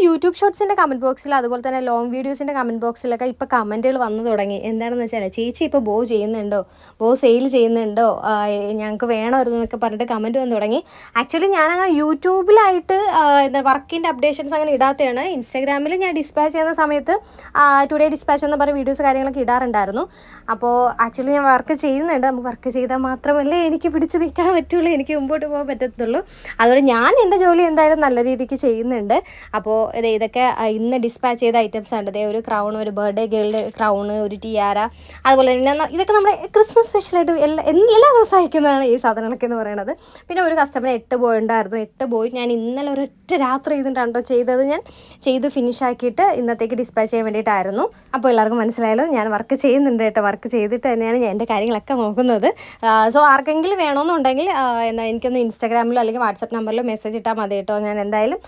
YouTube ഷോർട്സിൻ്റെ comment ബോക്സിൽ അതുപോലെ തന്നെ ലോങ് വീഡിയോസിൻ്റെ കമൻറ്റ് ബോക്സിലൊക്കെ ഇപ്പോൾ കമൻറ്റുകൾ വന്നു തുടങ്ങി. എന്താണെന്ന് വെച്ചാൽ ചേച്ചി ഇപ്പോൾ ബോ ചെയ്യുന്നുണ്ടോ, ബോ സെയിൽ ചെയ്യുന്നുണ്ടോ, ഞങ്ങൾക്ക് വേണമായിരുന്നു എന്നൊക്കെ പറഞ്ഞിട്ട് കമൻറ്റ് വന്നു തുടങ്ങി. ആക്ച്വലി ഞാനങ്ങനെ യൂട്യൂബിലായിട്ട് എന്താ വർക്കിൻ്റെ അപ്ഡേഷൻസ് അങ്ങനെ ഇടാത്തതാണ്. ഇൻസ്റ്റാഗ്രാമിൽ ഞാൻ ഡിസ്പാച്ച് ചെയ്യുന്ന സമയത്ത് ടുഡേ ഡിസ്പാച്ച് എന്ന് പറഞ്ഞ വീഡിയോസ് കാര്യങ്ങളൊക്കെ ഇടാറുണ്ടായിരുന്നു. അപ്പോൾ ആക്ച്വലി ഞാൻ വർക്ക് ചെയ്യുന്നുണ്ട്. നമുക്ക് വർക്ക് ചെയ്താൽ മാത്രമല്ലേ എനിക്ക് പിടിച്ച് നിൽക്കാൻ പറ്റുള്ളൂ, എനിക്ക് മുമ്പോട്ട് പോകാൻ പറ്റത്തുള്ളൂ. അതുകൊണ്ട് ഞാൻ എൻ്റെ ജോലി എന്തായാലും നല്ല രീതിക്ക് ചെയ്യുന്നുണ്ട്. അപ്പോൾ ഇതൊക്കെ ഇന്ന് ഡിസ്പാച്ച് ചെയ്ത ഐറ്റംസ് ആണ്. ഒരു ക്രൗൺ, ഒരു ബർത്ത്ഡേ ഗേളിൻ്റെ ക്രൗണ്, ഒരു ടിയാര, അതുപോലെ തന്നെ ഇതൊക്കെ നമ്മുടെ ക്രിസ്മസ് സ്പെഷ്യലായിട്ട് എല്ലാ ദിവസവും അയക്കുന്നതാണ് ഈ സാധനങ്ങളൊക്കെ എന്ന് പറയുന്നത്. പിന്നെ ഒരു കസ്റ്റമർ 8 ബോയ് ഉണ്ടായിരുന്നു. 8 ബോയ് ഞാൻ ഇന്നലെ ഒരൊറ്റ രാത്രി ഇരുന്നിട്ടാണോ ചെയ്തത്. ഞാൻ ചെയ്ത് ഫിനിഷ് ആക്കിയിട്ട് ഇന്നത്തേക്ക് ഡിസ്പാച്ച് ചെയ്യാൻ വേണ്ടിയിട്ടായിരുന്നു. അപ്പോൾ എല്ലാവർക്കും മനസ്സിലായല്ലോ ഞാൻ വർക്ക് ചെയ്യുന്നുണ്ട് കേട്ടോ. വർക്ക് ചെയ്തിട്ട് തന്നെയാണ് ഞാൻ എൻ്റെ കാര്യങ്ങളൊക്കെ നോക്കുന്നത്. സോ ആർക്കെങ്കിലും വേണമെന്നുണ്ടെങ്കിൽ എനിക്കൊന്ന് ഇൻസ്റ്റാഗ്രാമിലോ അല്ലെങ്കിൽ വാട്സപ്പ് നമ്പറിലോ മെസ്സേജ് ഇട്ടാൽ മതി കേട്ടോ. ഞാൻ എന്തായാലും